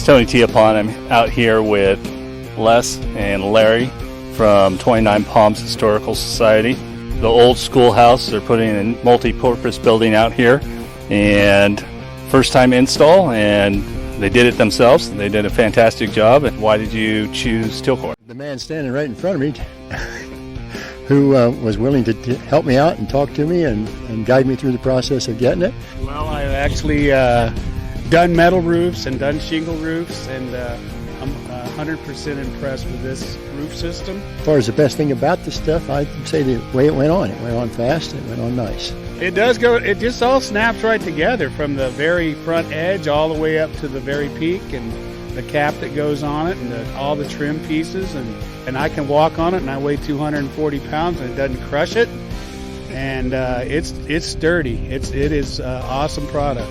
Tony Tiapon. I'm out here with Les and Larry from 29 Palms Historical Society. The old schoolhouse, they're putting in a multi-purpose building out here, and first time install, and they did it themselves. They did a fantastic job. Why did you choose Tilcor? The man standing right in front of me who was willing to help me out and talk to me and guide me through the process of getting it. Well, I've actually done metal roofs and done shingle roofs, and I'm 100% impressed with this roof system. As far as the best thing about this stuff, I'd say the way it went on fast, it went on nice. It does go, it just all snaps right together from the very front edge all the way up to the very peak, and the cap that goes on it, and all the trim pieces, and I can walk on it, and I weigh 240 pounds, and it doesn't crush it, and it's sturdy. It is an awesome product.